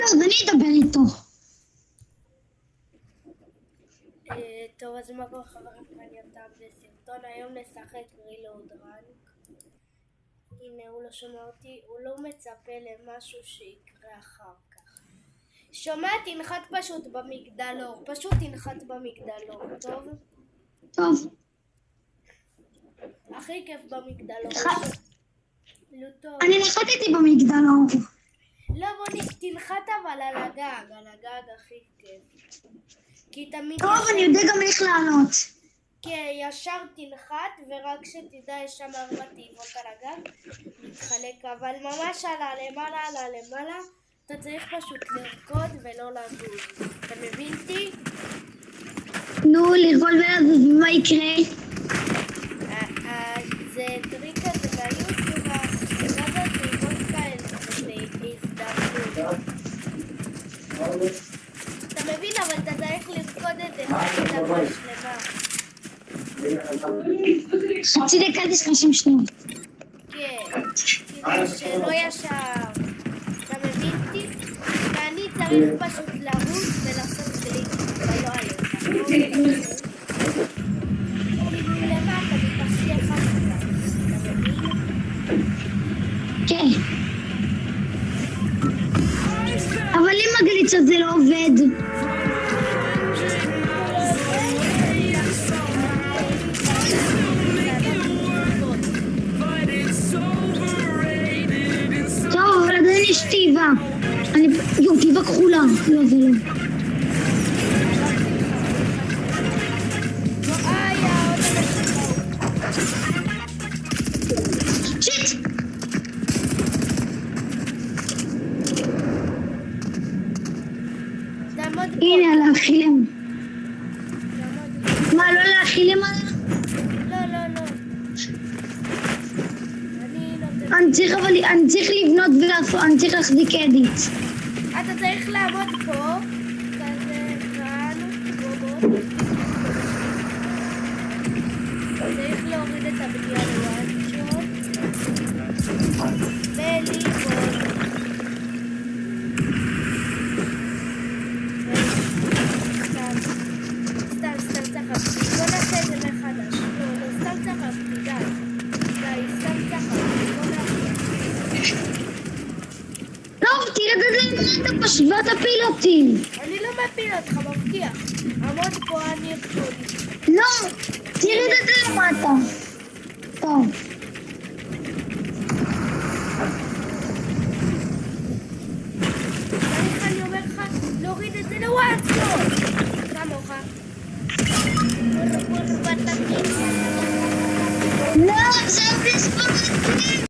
אז אני אדבר איתו. טוב, אז מה קורה חברים, אני אותם בסרטון, היום נשחק רילוד רנק. הנה, הוא לא שומע אותי, הוא לא מצפה למשהו שיקרה אחר כך. שומע? תנחת פשוט במגדלור, פשוט תנחת במגדלור, טוב? טוב. הכי כיף במגדלור. לא טוב. אני נחתתי במגדלור. לא, בוא תנחת אבל על הגג הכי כיף. כי תמיד... טוב, אני יודע גם איך לעלות. כן, ישר תנחת, ורק שתדע יש שם 4 תיבות על הגג, מתחלק, אבל ממש למעלה, אתה צריך פשוט לרקוד ולא לזוז. אתה מבין אותי? נו, לרקוד ולזוז, מה יקרה? זה טריק כזה ביוטיוב, ואז התיבות כאלה, והזדמנות. אתה מבין, אבל אתה צריך לרקוד את זה חצי דקה שלמה. חצי דקה זה 30 שניות. כן, כדי שלא ישר. אתה מבין אותי? ואני צריך פשוט לרוץ ולעשות קליק, ולא עליך. כאילו למטה, מתחתי אחד כזה. אתה מבין? כן. אבל אם הגליצה זה לא עובד. טוב, אבל עדיין יש תיבה. תיבה כחולה. לא, זה לא. שיט! הנה, להכילים. מה, לא להכילים עליה? לא. אני צריך לבנות ולעשות, אני צריך להחזיק אדיט. אתה צריך לעמוד פה, כזה כאן, בוא. צריך להוריד את הבנייה לוואנצ'ות, וליבון. סתם צחקתי, בוא נעשה את זה מחדש. לא, סתם צחקתי, די, סתם צחקתי, בוא נעשה. טוב, תרד את זה למטה פשוט ואתה פיל אותי. אני לא מפיל אותך, מבטיח. עמוד פה, אני ארקוד. לא, תרד את זה למטה. טוב. אני אומר לך, להוריד את זה לוואטסאפ. כמוך. לא, זה בזבוז.